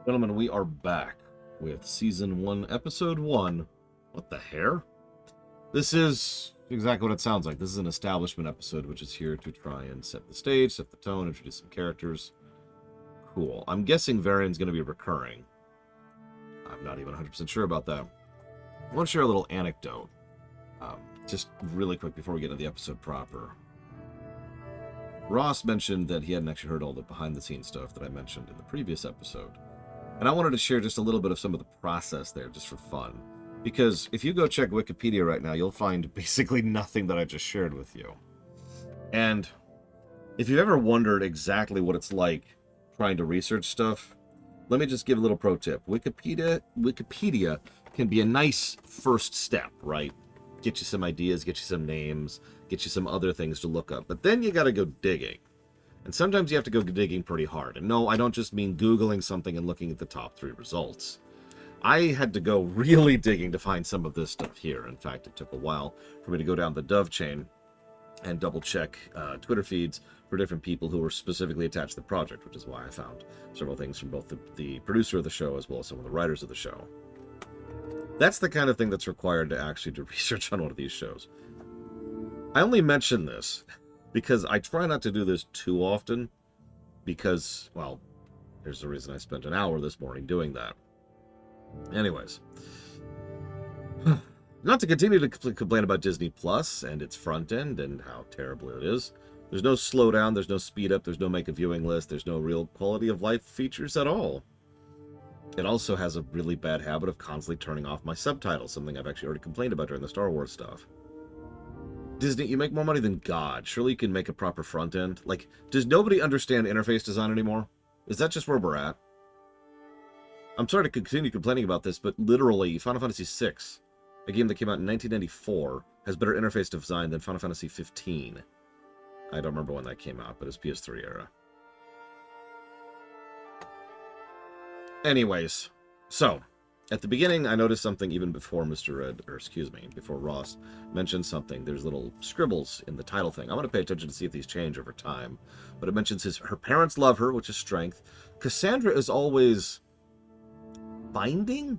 Gentlemen, we are back with Season 1, Episode 1. What the hair? This is exactly what it sounds like. This is an establishment episode, which is here to try and set the stage, set the tone, introduce some characters. Cool. I'm guessing Varian's going to be recurring. I'm not even 100% sure about that. I want to share a little anecdote. Just really quick before we get into the episode proper. Ross mentioned that he hadn't actually heard all the behind-the-scenes stuff that I mentioned in the previous episode. And I wanted to share just a little bit of some of the process there, just for fun. Because if you go check Wikipedia right now, you'll find basically nothing that I just shared with you. And if you've ever wondered exactly what it's like trying to research stuff, let me just give a little pro tip. Wikipedia can be a nice first step, right? Get you some ideas, get you some names, get you some other things to look up. But then you got to go digging. And sometimes you have to go digging pretty hard. And no, I don't just mean Googling something and looking at the top 3 results. I had to go really digging to find some of this stuff here. In fact, it took a while for me to go down the Dove chain and double check Twitter feeds for different people who were specifically attached to the project, which is why I found several things from both the producer of the show as well as some of the writers of the show. That's the kind of thing that's required to actually do research on one of these shows. I only mention this because I try not to do this too often because, well, here's the reason I spent an hour this morning doing that. Anyways, not to continue to complain about Disney Plus and its front end and how terrible it is. There's no slowdown, there's no speed up, there's no make a viewing list, there's no real quality of life features at all. It also has a really bad habit of constantly turning off my subtitles, something I've actually already complained about during the Star Wars stuff. Disney, you make more money than God. Surely you can make a proper front end. Like, does nobody understand interface design anymore? Is that just where we're at? I'm sorry to continue complaining about this, but literally, Final Fantasy VI, a game that came out in 1994, has better interface design than Final Fantasy 15. I don't remember when that came out, but it's PS3 era. Anyways, so, at the beginning, I noticed something even before before Ross mentioned something. There's little scribbles in the title thing. I'm going to pay attention to see if these change over time. But it mentions her parents love her, which is strength. Cassandra is always binding?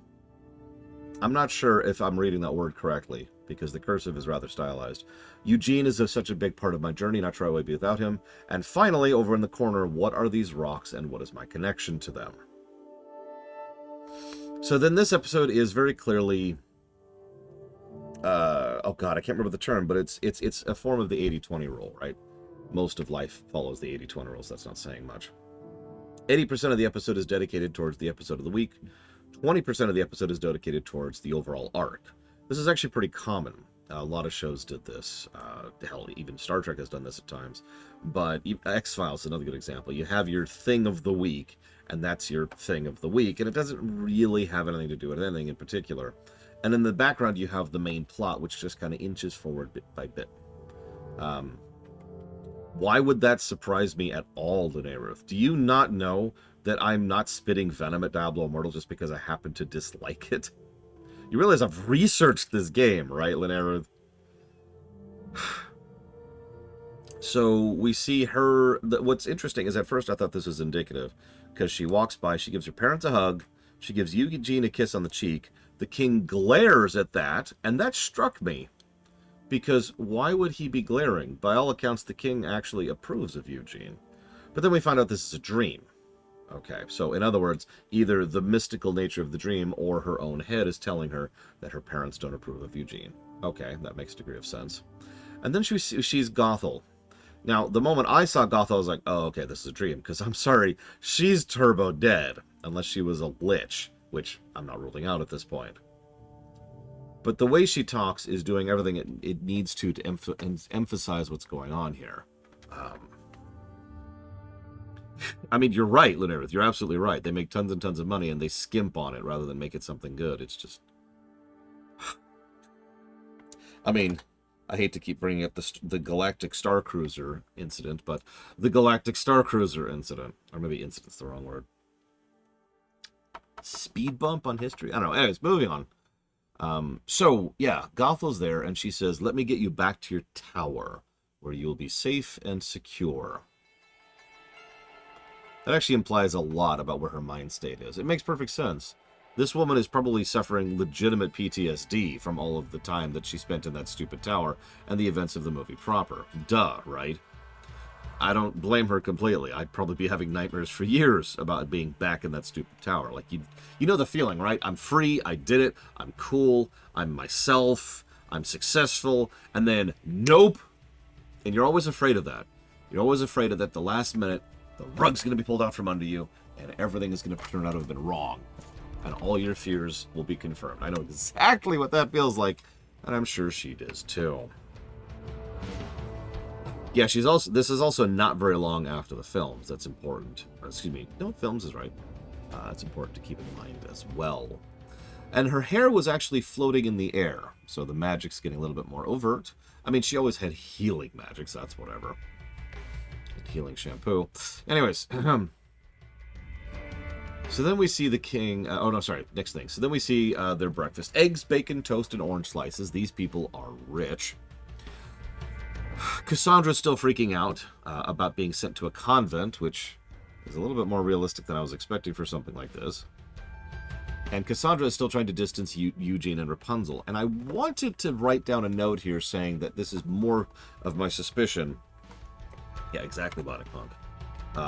I'm not sure if I'm reading that word correctly, because the cursive is rather stylized. Eugene is such a big part of my journey, not sure I would be without him. And finally, over in the corner, what are these rocks and what is my connection to them? So then this episode is very clearly, oh god, I can't remember the term, but it's a form of the 80-20 rule, right? Most of life follows the 80-20 rules, that's not saying much. 80% of the episode is dedicated towards the episode of the week. 20% of the episode is dedicated towards the overall arc. This is actually pretty common. A lot of shows did this. Hell, even Star Trek has done this at times. But X-Files is another good example. You have your thing of the week, and that's your thing of the week, and it doesn't really have anything to do with anything in particular. And in the background, you have the main plot, which just kind of inches forward bit by bit. Why would that surprise me at all, Linnea? Do you not know that I'm not spitting venom at Diablo Immortal just because I happen to dislike it? You realize I've researched this game, right, Linnea? So we see her. What's interesting is at first I thought this was indicative because she walks by, she gives her parents a hug, she gives Eugene a kiss on the cheek. The king glares at that, and that struck me. Because why would he be glaring? By all accounts, the king actually approves of Eugene. But then we find out this is a dream. Okay, so in other words, either the mystical nature of the dream or her own head is telling her that her parents don't approve of Eugene. Okay, that makes a degree of sense. And then she's Gothel. Now, the moment I saw Gothel, I was like, oh, okay, this is a dream. Because I'm sorry, she's turbo dead. Unless she was a lich, which I'm not ruling out at this point. But the way she talks is doing everything it needs to emphasize what's going on here. I mean, you're right, Linnea. You're absolutely right. They make tons and tons of money, and they skimp on it rather than make it something good. It's just... I mean, I hate to keep bringing up the Galactic Star Cruiser incident, but the Galactic Star Cruiser incident. Or maybe incident's the wrong word. Speed bump on history? I don't know. Anyways, moving on. So, yeah, Gothel's there, and she says, let me get you back to your tower, where you'll be safe and secure. That actually implies a lot about where her mind state is. It makes perfect sense. This woman is probably suffering legitimate PTSD from all of the time that she spent in that stupid tower and the events of the movie proper. Duh, right? I don't blame her completely. I'd probably be having nightmares for years about being back in that stupid tower. Like, you know the feeling, right? I'm free, I did it, I'm cool, I'm myself, I'm successful, and then, nope! And you're always afraid of that. You're always afraid of that the last minute, the rug's going to be pulled out from under you, and everything is going to turn out to have been wrong. And all your fears will be confirmed. I know exactly what that feels like, and I'm sure she does too. Yeah, this is also not very long after the films. That's important. Excuse me. No, films is right. That's important to keep in mind as well. And her hair was actually floating in the air, so the magic's getting a little bit more overt. I mean, she always had healing magic, so that's whatever. And healing shampoo. Anyways, so then we see the king... oh, no, sorry. Next thing. So then we see their breakfast. Eggs, bacon, toast, and orange slices. These people are rich. Cassandra's still freaking out about being sent to a convent, which is a little bit more realistic than I was expecting for something like this. And Cassandra is still trying to distance Eugene and Rapunzel. And I wanted to write down a note here saying that this is more of my suspicion. Yeah, exactly, Bodypunk.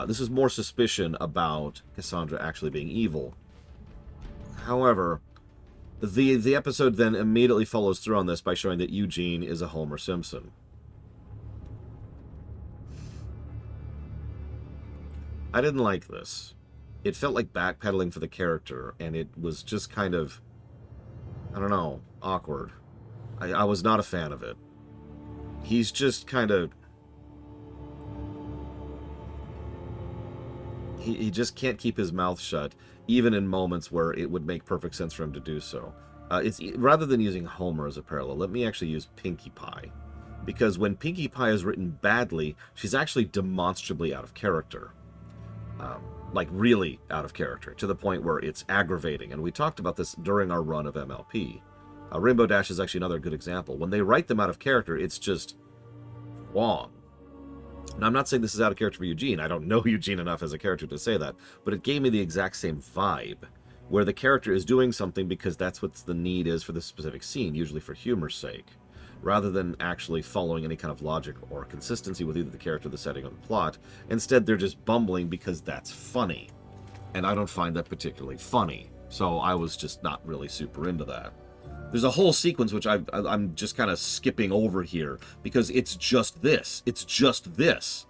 This is more suspicion about Cassandra actually being evil. However, the episode then immediately follows through on this by showing that Eugene is a Homer Simpson. I didn't like this. It felt like backpedaling for the character, and it was just kind of, I don't know, awkward. I was not a fan of it. He's just kind of... He just can't keep his mouth shut, even in moments where it would make perfect sense for him to do so. Rather than using Homer as a parallel, let me actually use Pinkie Pie. Because when Pinkie Pie is written badly, she's actually demonstrably out of character. Like really out of character, to the point where it's aggravating. And we talked about this during our run of MLP. Rainbow Dash is actually another good example. When they write them out of character, it's just wrong. Now, I'm not saying this is out of character for Eugene. I don't know Eugene enough as a character to say that. But it gave me the exact same vibe, where the character is doing something because that's what the need is for the specific scene, usually for humor's sake, rather than actually following any kind of logic or consistency with either the character, the setting, or the plot. Instead, they're just bumbling because that's funny. And I don't find that particularly funny. So I was just not really super into that. There's a whole sequence which I'm just kind of skipping over here because it's just this. It's just this.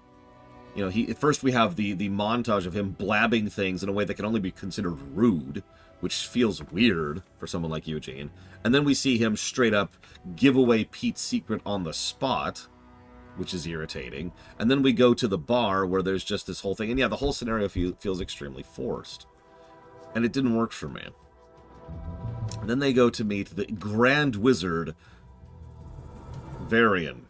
You know, first we have the montage of him blabbing things in a way that can only be considered rude, which feels weird for someone like Eugene. And then we see him straight up give away Pete's secret on the spot, which is irritating. And then we go to the bar where there's just this whole thing. And yeah, the whole scenario feels extremely forced. And it didn't work for me. And then they go to meet the Grand Wizard, Varian.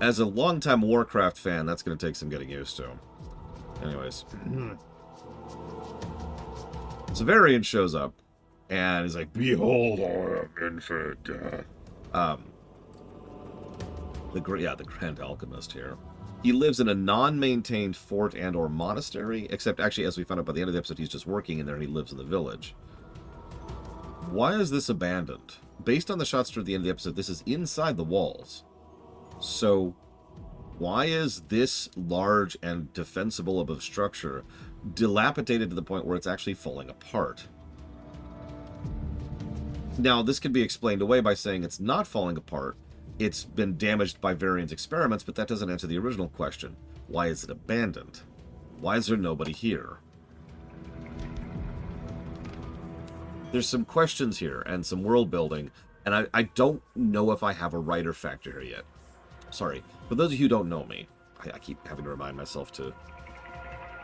As a longtime Warcraft fan, that's going to take some getting used to. Anyways. So Varian shows up, and he's like, "Behold, I am infinite." The Grand Alchemist here. He lives in a non-maintained fort and or monastery, except actually, as we found out by the end of the episode, he's just working in there and he lives in the village. Why is this abandoned? Based on the shots toward the end of the episode, this is inside the walls. So, why is this large and defensible of a structure dilapidated to the point where it's actually falling apart? Now, this can be explained away by saying it's not falling apart. It's been damaged by Varian's experiments, but that doesn't answer the original question. Why is it abandoned? Why is there nobody here? There's some questions here and some world building, and I don't know if I have a writer factor here yet. Sorry. For those of you who don't know me, I keep having to remind myself to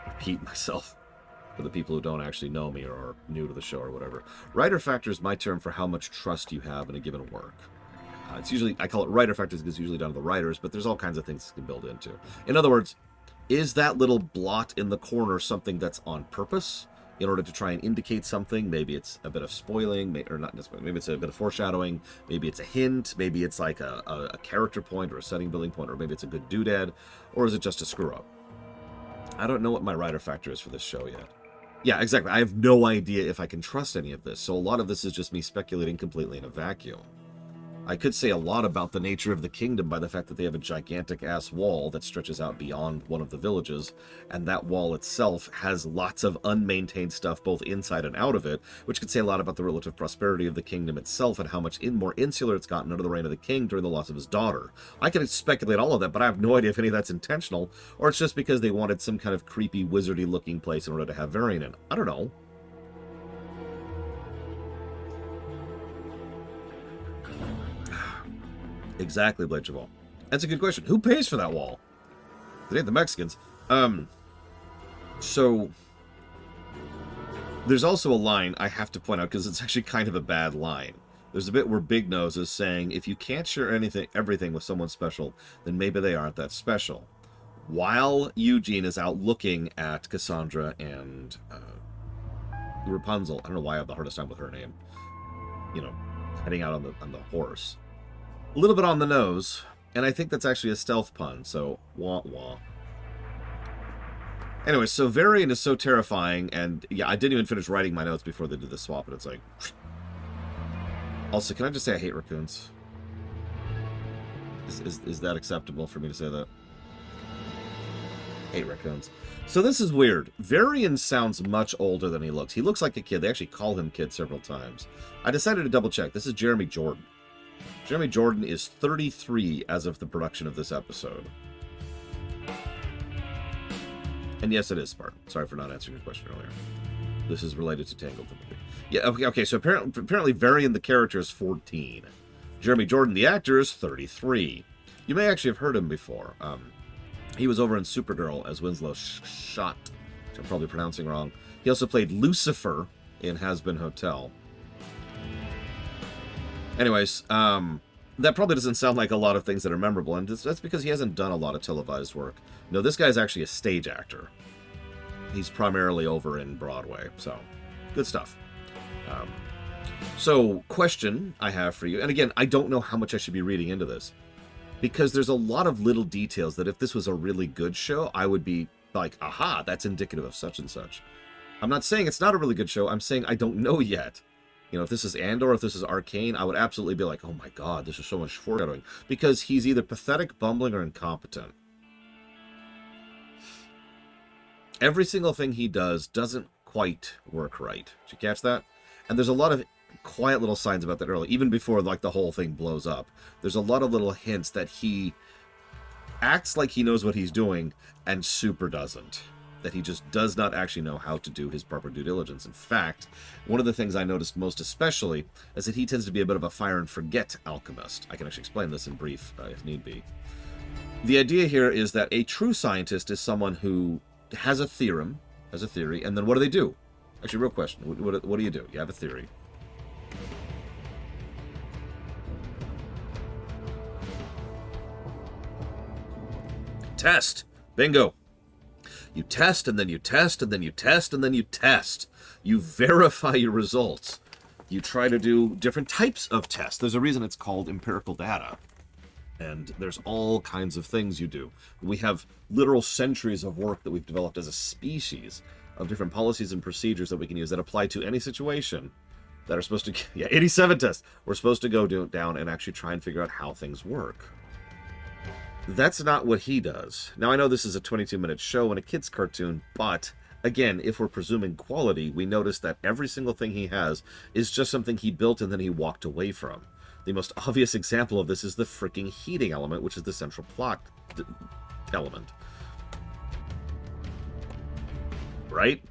repeat myself for the people who don't actually know me or are new to the show or whatever. Writer factor is my term for how much trust you have in a given work. It's usually, I call it writer factors because it's usually down to the writers, but there's all kinds of things it can build into. In other words, is that little blot in the corner something that's on purpose in order to try and indicate something? Maybe it's a bit of spoiling, or not necessarily, maybe it's a bit of foreshadowing, maybe it's a hint, maybe it's like a character point or a setting building point, or maybe it's a good doodad, or is it just a screw up? I don't know what my writer factor is for this show yet. Yeah, exactly. I have no idea if I can trust any of this, so a lot of this is just me speculating completely in a vacuum. I could say a lot about the nature of the kingdom by the fact that they have a gigantic-ass wall that stretches out beyond one of the villages, and that wall itself has lots of unmaintained stuff both inside and out of it, which could say a lot about the relative prosperity of the kingdom itself and how much more insular it's gotten under the reign of the king during the loss of his daughter. I could speculate all of that, but I have no idea if any of that's intentional, or it's just because they wanted some kind of creepy, wizardy-looking place in order to have Varian in. I don't know. Exactly, Blade Javal. That's a good question. Who pays for that wall? It ain't the Mexicans. So there's also a line I have to point out because it's actually kind of a bad line. There's a bit where Big Nose is saying, if you can't share everything with someone special, then maybe they aren't that special. While Eugene is out looking at Cassandra and Rapunzel. I don't know why I have the hardest time with her name. You know, heading out on the horse. A little bit on the nose, and I think that's actually a stealth pun, so wah wah. Anyway, so Varian is so terrifying, and yeah, I didn't even finish writing my notes before they did the swap, and it's like... Also, can I just say I hate raccoons? Is that acceptable for me to say that? Hate raccoons. So this is weird. Varian sounds much older than he looks. He looks like a kid. They actually call him kid several times. I decided to double check. This is Jeremy Jordan. Jeremy Jordan is 33 as of the production of this episode. And yes, it is Spartan. Sorry for not answering your question earlier. This is related to Tangled. Yeah, okay, so apparently Varian, the character, is 14. Jeremy Jordan, the actor, is 33. You may actually have heard him before. He was over in Supergirl as Winslow Schott, which I'm probably pronouncing wrong. He also played Lucifer in Has Been Hotel. Anyways, that probably doesn't sound like a lot of things that are memorable, and that's because he hasn't done a lot of televised work. No, this guy's actually a stage actor. He's primarily over in Broadway, so good stuff. So, question I have for you, and again, I don't know how much I should be reading into this, because there's a lot of little details that if this was a really good show, I would be like, aha, that's indicative of such and such. I'm not saying it's not a really good show, I'm saying I don't know yet. You know, if this is Andor, if this is Arcane, I would absolutely be like, oh my god, this is so much foreshadowing. Because he's either pathetic, bumbling, or incompetent. Every single thing he does doesn't quite work right. Did you catch that? And there's a lot of quiet little signs about that early, even before like the whole thing blows up. There's a lot of little hints that he acts like he knows what he's doing and super doesn't. That he just does not actually know how to do his proper due diligence. In fact, one of the things I noticed most especially is that he tends to be a bit of a fire and forget alchemist. I can actually explain this in brief if need be. The idea here is that a true scientist is someone who has a theorem, has a theory, and then what do? Actually, real question. What do? You have a theory. Test. Bingo. You test, and then you test, and then you test, and then you test. You verify your results. You try to do different types of tests. There's a reason it's called empirical data. And there's all kinds of things you do. We have literal centuries of work that we've developed as a species of different policies and procedures that we can use that apply to any situation that are supposed to... Yeah, 87 tests. We're supposed to go down and actually try and figure out how things work. That's not what he does. Now, I know this is a 22-minute show and a kid's cartoon, but, again, if we're presuming quality, we notice that every single thing he has is just something he built and then he walked away from. The most obvious example of this is the freaking heating element, which is the central plot element. Right?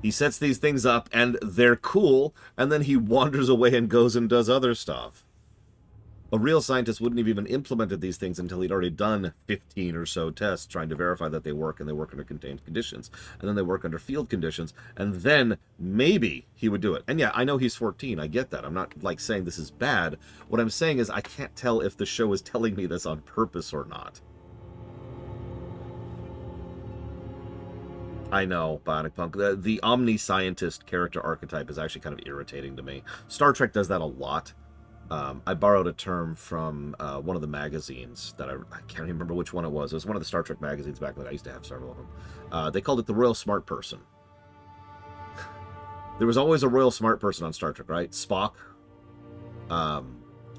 He sets these things up, and they're cool, and then he wanders away and goes and does other stuff. A real scientist wouldn't have even implemented these things until he'd already done 15 or so tests trying to verify that they work, and they work under contained conditions. And then they work under field conditions, and then maybe he would do it. And yeah, I know he's 14, I get that. I'm not, like, saying this is bad. What I'm saying is I can't tell if the show is telling me this on purpose or not. I know, Bionic Punk. The omni-scientist character archetype is actually kind of irritating to me. Star Trek does that a lot. I borrowed a term from one of the magazines that I can't remember which one it was. It was one of the Star Trek magazines back then. I used to have several of them. They called it the Royal Smart Person. There was always a Royal Smart Person on Star Trek, right? Spock.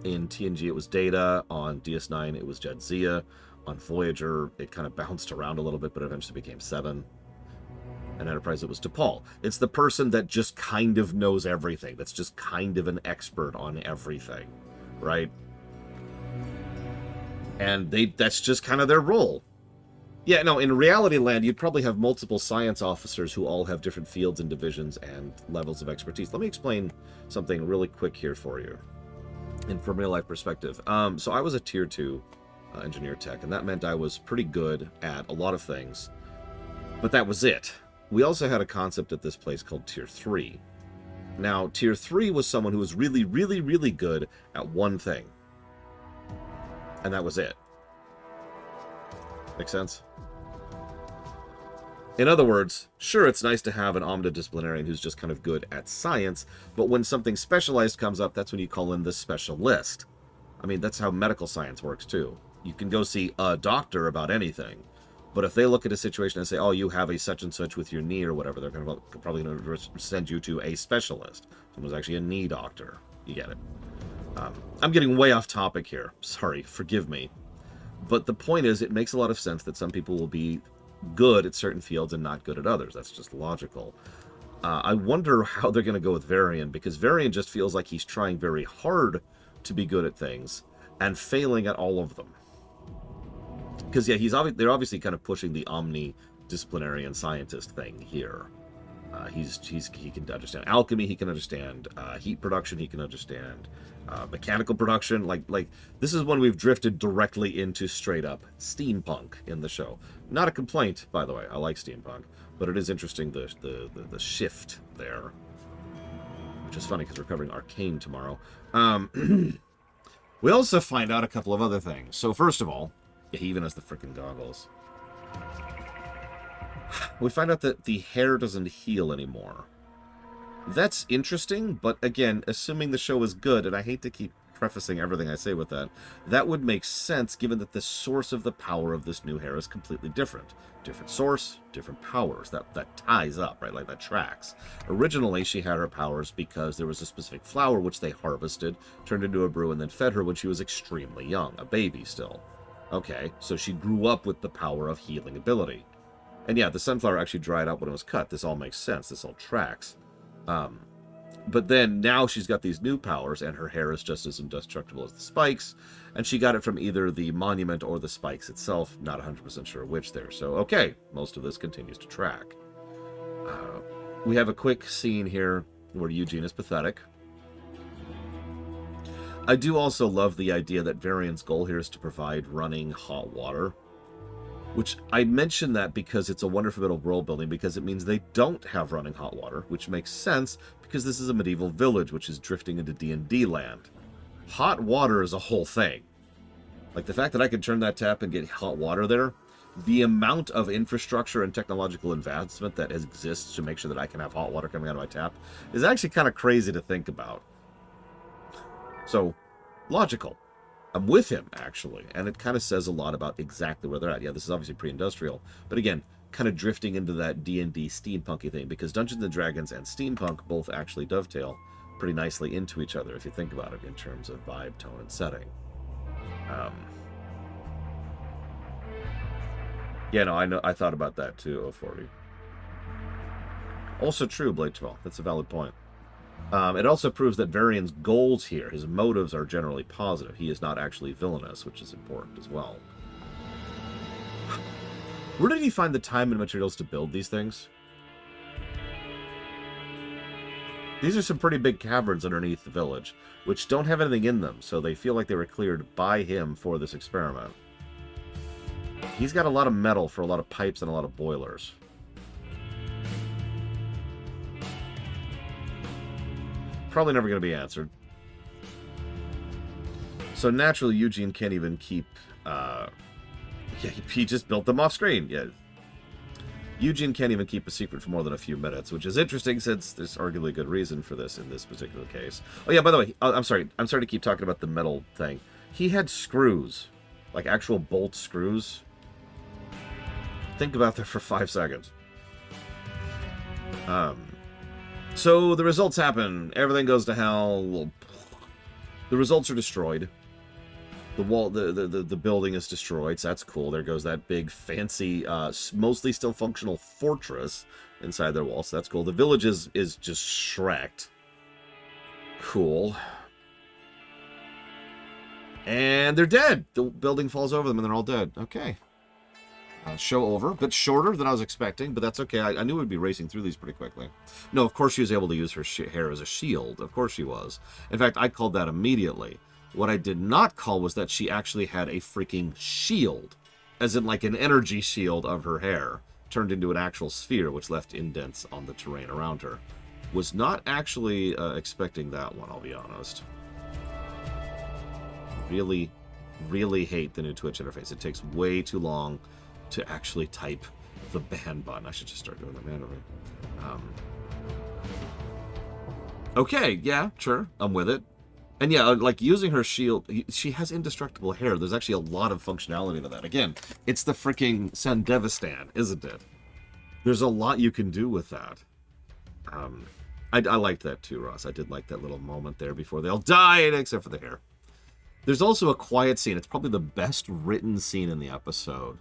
In TNG, it was Data. On DS9, it was Jadzia. On Voyager, it kind of bounced around a little bit, but eventually became Seven. And Enterprise, it was T'Pol. It's the person that just kind of knows everything. That's just kind of an expert on everything, right? And that's just kind of their role. Yeah, no, in reality land, you'd probably have multiple science officers who all have different fields and divisions and levels of expertise. Let me explain something really quick here for you, and from real life perspective. So I was a tier 2 engineer tech, and that meant I was pretty good at a lot of things, but that was it. We also had a concept at this place called tier 3. Now, tier 3 was someone who was really, really, really good at one thing, and that was it. Make sense? In other words, sure, it's nice to have an omnidisciplinarian who's just kind of good at science, but when something specialized comes up, that's when you call in the specialist. I mean, that's how medical science works, too. You can go see a doctor about anything, but if they look at a situation and say, oh, you have a such and such with your knee or whatever, they're probably going to send you to a specialist. Someone's actually a knee doctor. You get it. I'm getting way off topic here. Sorry, forgive me. But the point is, it makes a lot of sense that some people will be good at certain fields and not good at others. That's just logical. I wonder how they're going to go with Varian, because Varian just feels like he's trying very hard to be good at things and failing at all of them. Because, yeah, they're obviously kind of pushing the omnidisciplinarian scientist thing here. He can understand alchemy, he can understand heat production, he can understand mechanical production. Like this is when we've drifted directly into straight up steampunk in the show. Not a complaint, by the way. I like steampunk, but it is interesting the shift there, which is funny because we're covering Arcane tomorrow. We also find out a couple of other things. So first of all, yeah, he even has the freaking goggles. We find out that the hair doesn't heal anymore. That's interesting, but again, assuming the show is good, and I hate to keep prefacing everything I say with that, that would make sense given that the source of the power of this new hair is completely different. Different source, different powers. That ties up, right? Like that tracks. Originally, she had her powers because there was a specific flower which they harvested, turned into a brew, and then fed her when she was extremely young, a baby still. Okay, so she grew up with the power of healing ability. And yeah, the sunflower actually dried out when it was cut. This all makes sense. This all tracks. But then now she's got these new powers, and her hair is just as indestructible as the spikes. And she got it from either the monument or the spikes itself. Not 100% sure which there. So, okay, most of this continues to track. We have a quick scene here where Eugene is pathetic. I do also love the idea that Varian's goal here is to provide running hot water. Which I mention that because it's a wonderful bit of world building, because it means they don't have running hot water, which makes sense because this is a medieval village which is drifting into D&D land. Hot water is a whole thing. Like the fact that I can turn that tap and get hot water there, the amount of infrastructure and technological advancement that exists to make sure that I can have hot water coming out of my tap is actually kind of crazy to think about. So, logical. I'm with him, actually, and it kind of says a lot about exactly where they're at. Yeah, this is obviously pre-industrial, but again, kind of drifting into that D&D steampunky thing, because Dungeons & Dragons and steampunk both actually dovetail pretty nicely into each other, if you think about it, in terms of vibe, tone, and setting. Yeah, no, I thought about that too, 040. Also true, Blade 12. That's a valid point. It also proves that Varian's goals here, his motives, are generally positive. He is not actually villainous, which is important as well. Where did he find the time and materials to build these things? These are some pretty big caverns underneath the village, which don't have anything in them, so they feel like they were cleared by him for this experiment. He's got a lot of metal for a lot of pipes and a lot of boilers. Probably never going to be answered. So naturally, Eugene can't even keep... yeah, he just built them off screen. Yeah. Eugene can't even keep a secret for more than a few minutes, which is interesting since there's arguably a good reason for this in this particular case. Oh yeah, by the way, I'm sorry to keep talking about the metal thing. He had screws, like actual bolt screws. Think about that for 5 seconds. So the results happen. Everything goes to hell. The results are destroyed. The wall, the building is destroyed, so that's cool. There goes that big, fancy, mostly still functional fortress inside their walls, so that's cool. The village is just shreked. Cool. And they're dead. The building falls over them, and they're all dead. Okay. Show over. A bit shorter than I was expecting, but that's okay. I knew we'd be racing through these pretty quickly. No, of course she was able to use her hair as a shield. Of course she was. In fact, I called that immediately. What I did not call was that she actually had a freaking shield, as in like an energy shield of her hair, turned into an actual sphere, which left indents on the terrain around her. Was not actually expecting that one, I'll be honest. Really, really hate the new Twitch interface. It takes way too long to actually type the ban button. I should just start doing that manually. Okay, yeah, sure, I'm with it. And yeah, like using her shield, she has indestructible hair. There's actually a lot of functionality to that. Again, it's the freaking Sandevistan, isn't it? There's a lot you can do with that. I liked that too, Ross. I did like that little moment there before they all died, except for the hair. There's also a quiet scene. It's probably the best written scene in the episode.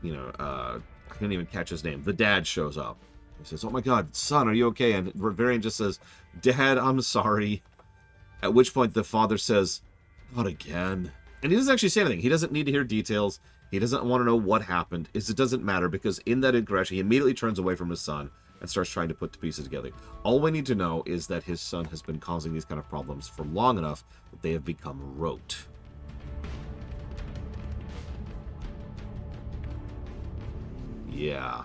You know, I couldn't even catch his name. The dad shows up. He says, "Oh my God, son, are you okay?" And Varian just says, "Dad, I'm sorry." At which point the father says, "Not again." And he doesn't actually say anything. He doesn't need to hear details. He doesn't want to know what happened. It doesn't matter, because in that interaction, he immediately turns away from his son and starts trying to put the pieces together. All we need to know is that his son has been causing these kind of problems for long enough that they have become rote. Yeah.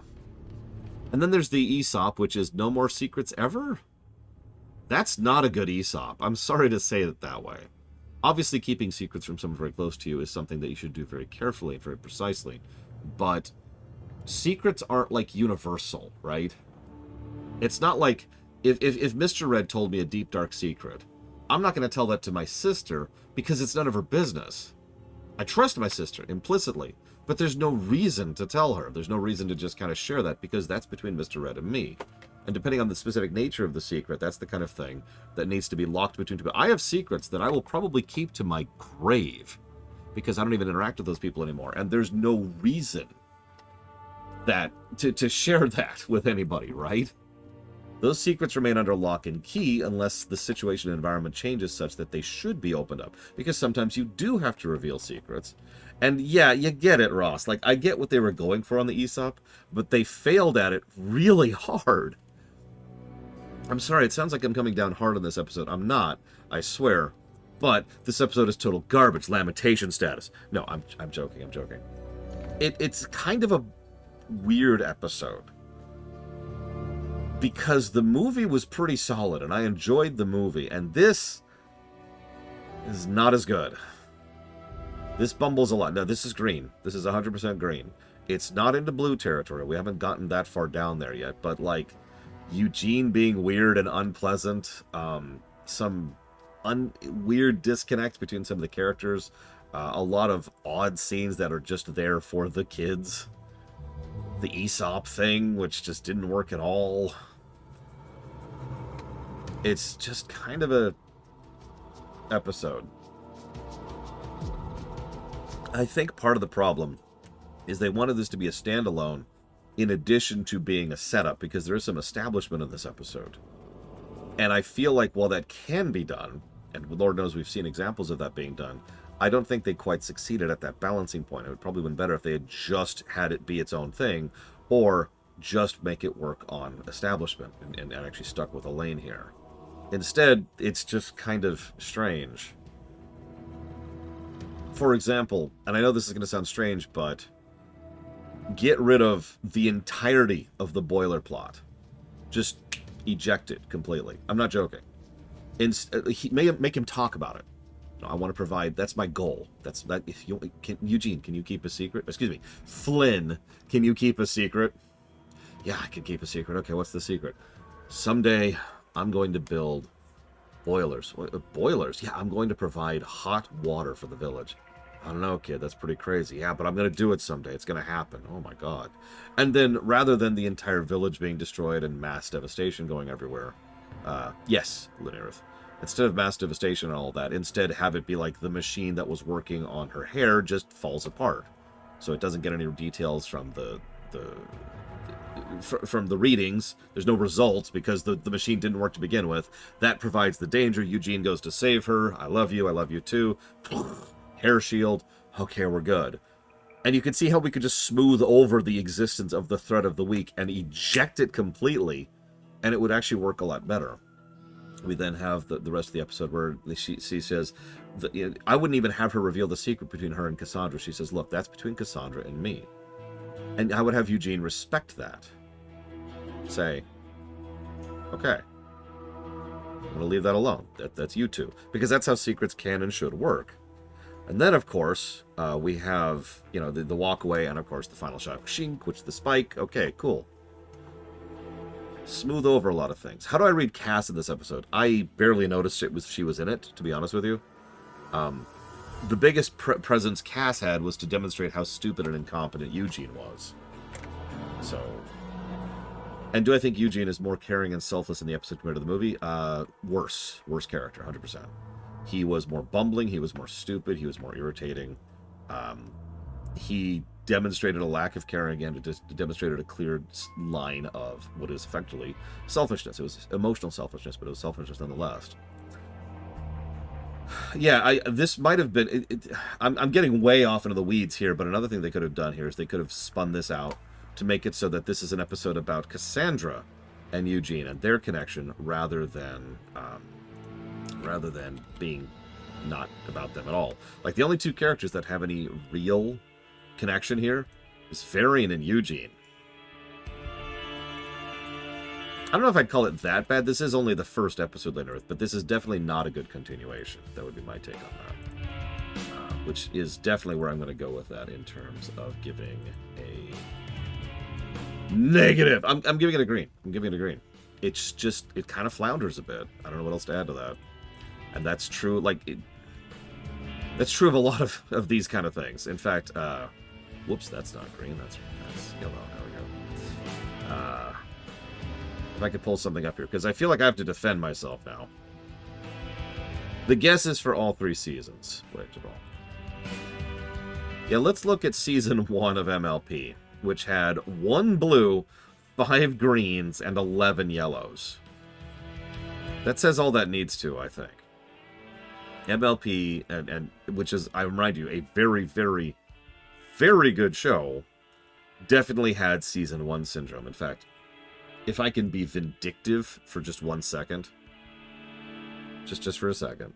And then there's the Aesop, which is no more secrets ever? That's not a good Aesop. I'm sorry to say it that way. Obviously, keeping secrets from someone very close to you is something that you should do very carefully and very precisely. But secrets aren't, like, universal, right? It's not like, if Mr. Red told me a deep, dark secret, I'm not going to tell that to my sister because it's none of her business. I trust my sister implicitly, but there's no reason to tell her. There's no reason to just kind of share that, because that's between Mr. Red and me. And depending on the specific nature of the secret, that's the kind of thing that needs to be locked between two people. I have secrets that I will probably keep to my grave because I don't even interact with those people anymore. And there's no reason that to share that with anybody, right? Those secrets remain under lock and key unless the situation and environment changes such that they should be opened up. Because sometimes you do have to reveal secrets. And yeah, you get it, Ross. Like, I get what they were going for on the Aesop, but they failed at it really hard. I'm sorry, it sounds like I'm coming down hard on this episode. I'm not, I swear. But this episode is total garbage, lamentation status. No, I'm joking, I'm joking. It's kind of a weird episode. Because the movie was pretty solid, and I enjoyed the movie. And this is not as good. This bumbles a lot. No, this is green. This is 100% green. It's not into blue territory. We haven't gotten that far down there yet. But, like, Eugene being weird and unpleasant, some weird disconnect between some of the characters, a lot of odd scenes that are just there for the kids, the Aesop thing, which just didn't work at all. It's just kind of a episode. I think part of the problem is they wanted this to be a standalone in addition to being a setup, because there is some establishment in this episode. And I feel like while that can be done, and Lord knows we've seen examples of that being done, I don't think they quite succeeded at that balancing point. It would probably been better if they had just had it be its own thing, or just make it work on establishment and actually stuck with a lane here. Instead, it's just kind of strange. For example, and I know this is going to sound strange, but get rid of the entirety of the boiler plot. Just eject it completely. I'm not joking. Make him talk about it. I want to provide. That's my goal. That's that. If you Eugene, can you keep a secret? Excuse me, Flynn, can you keep a secret? Yeah, I can keep a secret. Okay, what's the secret? Someday, I'm going to build boilers. Boilers? Yeah, I'm going to provide hot water for the village. I don't know, kid, that's pretty crazy. Yeah, but I'm going to do it someday. It's going to happen. Oh my god. And then, rather than the entire village being destroyed and mass devastation going everywhere, yes, Linarith, instead of mass devastation and all that, instead have it be like the machine that was working on her hair just falls apart. So it doesn't get any details from from the readings. There's no results because the machine didn't work to begin with. That provides the danger. Eugene goes to save her. I love you too. Hair shield. Okay, we're good. And you can see how we could just smooth over the existence of the threat of the week and eject it completely, and it would actually work a lot better. We then have the rest of the episode where she says, I wouldn't even have her reveal the secret between her and Cassandra. She says, look, that's between Cassandra and me. And I would have Eugene respect that. Say, okay, I'm going to leave that alone. That's you two. Because that's how secrets can and should work. And then, of course, we have, the walkway and, of course, the final shot. Shink, which the spike. Okay, cool. Smooth over a lot of things. How do I read Cass in this episode? I barely noticed she was in it, to be honest with you. The biggest presence Cass had was to demonstrate how stupid and incompetent Eugene was. So... And do I think Eugene is more caring and selfless in the episode compared to the movie? Worse. Worse character, 100%. He was more bumbling, he was more stupid, he was more irritating. He demonstrated a lack of caring and demonstrated a clear line of what is effectively selfishness. It was emotional selfishness, but it was selfishness nonetheless. Yeah, this might have been... I'm getting way off into the weeds here, but another thing they could have done here is they could have spun this out to make it so that this is an episode about Cassandra and Eugene and their connection rather than being not about them at all. Like, the only two characters that have any real connection here is Varian and Eugene. I don't know if I'd call it that bad. This is only the first episode later, but this is definitely not a good continuation. That would be my take on that. Which is definitely where I'm going to go with that in terms of giving a negative. I'm giving it a green. I'm giving it a green. It's just, it kind of flounders a bit. I don't know what else to add to that. And that's true, that's true of a lot of these kind of things. In fact, whoops, that's not green. That's yellow. There we go. If I could pull something up here, because I feel like I have to defend myself now. The guess is for all 3 seasons. Yeah, let's look at season 1 of MLP, which had 1 blue, 5 greens, and 11 yellows. That says all that needs to, I think. MLP, and which is, I remind you, a very, very, very good show, definitely had season 1 syndrome. In fact, if I can be vindictive for just 1 second, just for a second,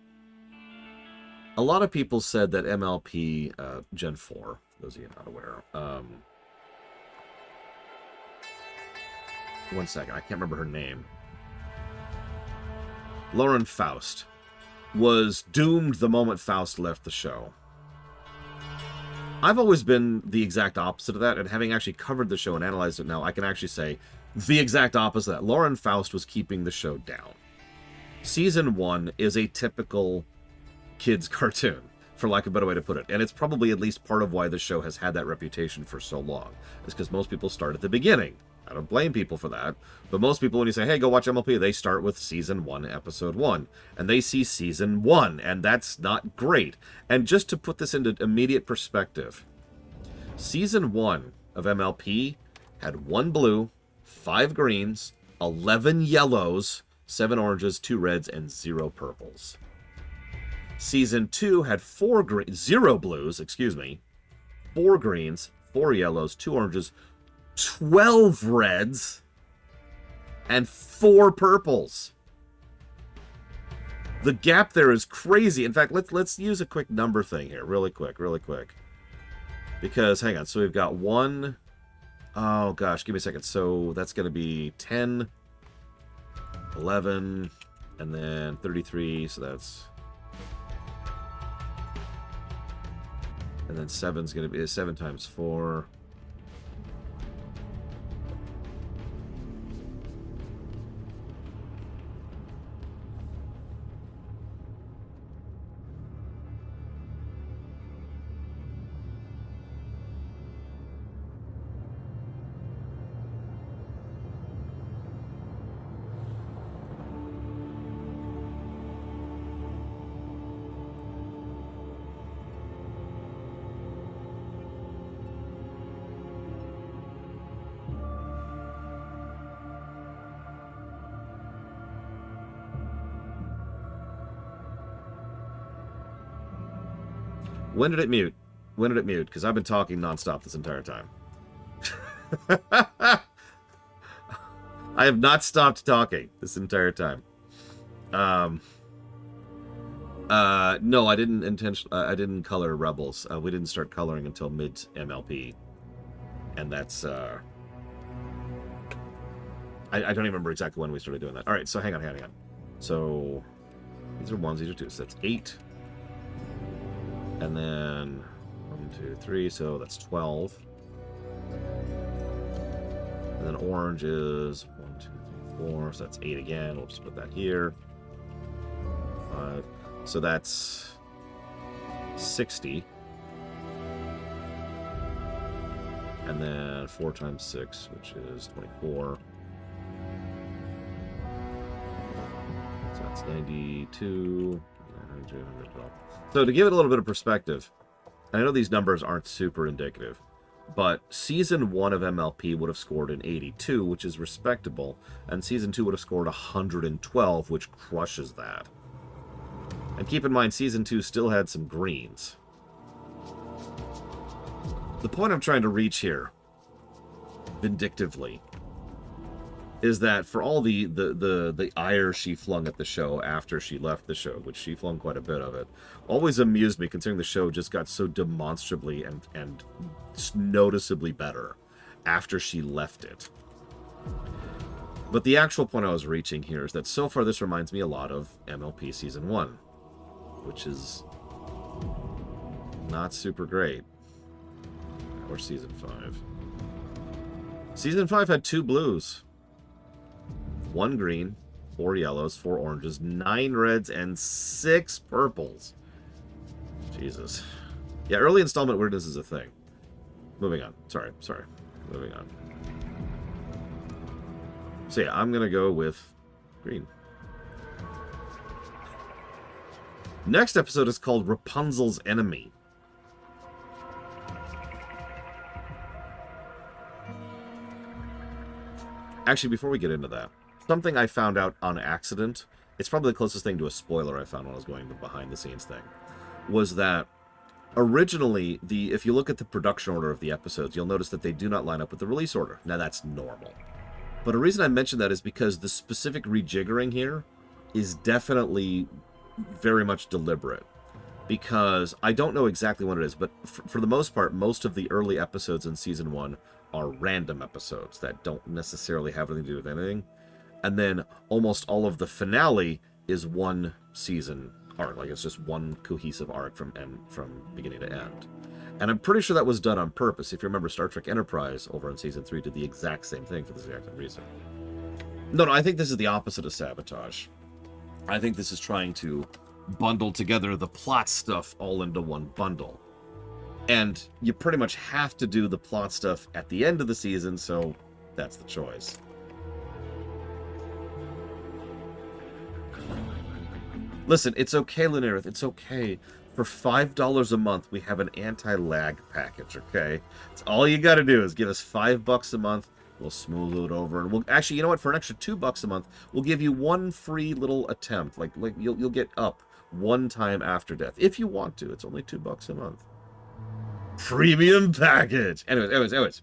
a lot of people said that MLP Gen 4, those of you not aware, 1 second, I can't remember her name, Lauren Faust, was doomed the moment Faust left the show. I've always been the exact opposite of that, and having actually covered the show and analyzed it now, I can actually say the exact opposite of that. Lauren Faust was keeping the show down. Season 1 is a typical kids' cartoon, for lack of a better way to put it, and it's probably at least part of why the show has had that reputation for so long. It's because most people start at the beginning. I don't blame people for that, but most people, when you say, hey, go watch MLP, they start with Season 1, Episode 1, and they see Season 1, and that's not great. And just to put this into immediate perspective, Season 1 of MLP had 1 blue, 5 greens, 11 yellows, 7 oranges, 2 reds, and 0 purples. Season 2 had 0 blues, 4 greens, 4 yellows, 2 oranges, 12 reds, and 4 purples. The gap there is crazy. In fact, let's use a quick number thing here, really quick. Because, hang on, so we've got 1... Oh, gosh, give me a second. So that's going to be 10, 11, and then 33, so that's... And then 7's going to be 7 times 4... When did it mute? When did it mute? Because I've been talking nonstop this entire time. I have not stopped talking this entire time. No, I didn't color Rebels. We didn't start coloring until mid MLP, and that's I don't even remember exactly when we started doing that. All right, so hang on. So these are 1s, these are 2s. So that's 8, and then 1, 2, 3. So that's 12. And then orange is 1, 2, 3, 4. So that's 8 again. We'll just put that here. 5. So that's 60. And then 4 times 6, which is 24. So that's 92. 100, 112. So to give it a little bit of perspective, I know these numbers aren't super indicative, but Season 1 of MLP would have scored an 82, which is respectable, and Season 2 would have scored 112, which crushes that. And keep in mind, Season 2 still had some greens. The point I'm trying to reach here, vindictively, is that for all the ire she flung at the show after she left the show, which she flung quite a bit of it, always amused me, considering the show just got so demonstrably and noticeably better after she left it. But the actual point I was reaching here is that so far this reminds me a lot of MLP Season 1, which is not super great. Or Season 5. Season 5 had 2 blues. 1 green, 4 yellows, 4 oranges, 9 reds, and 6 purples. Jesus. Yeah, early installment weirdness is a thing. Moving on. Sorry. Moving on. So yeah, I'm gonna go with green. Next episode is called Rapunzel's Enemy. Actually, before we get into that, something I found out on accident, it's probably the closest thing to a spoiler I found when I was going to the behind-the-scenes thing, was that originally, if you look at the production order of the episodes, you'll notice that they do not line up with the release order. Now, that's normal. But a reason I mention that is because the specific rejiggering here is definitely very much deliberate. Because I don't know exactly what it is, but for the most part, most of the early episodes in Season 1 are random episodes that don't necessarily have anything to do with anything. And then almost all of the finale is one season arc. Like, it's just one cohesive arc from beginning to end. And I'm pretty sure that was done on purpose. If you remember, Star Trek Enterprise over in Season 3 did the exact same thing for this exact reason. No, I think this is the opposite of sabotage. I think this is trying to bundle together the plot stuff all into one bundle. And you pretty much have to do the plot stuff at the end of the season, so that's the choice. Listen, it's okay, Linearith, it's okay. For $5 a month, we have an anti-lag package, okay? It's all you gotta do is give us $5 a month, we'll smooth it over, and we'll actually, you know what, for an extra $2 a month, we'll give you one free little attempt. Like you'll get up one time after death. If you want to, it's only $2 a month. Premium package. Anyways.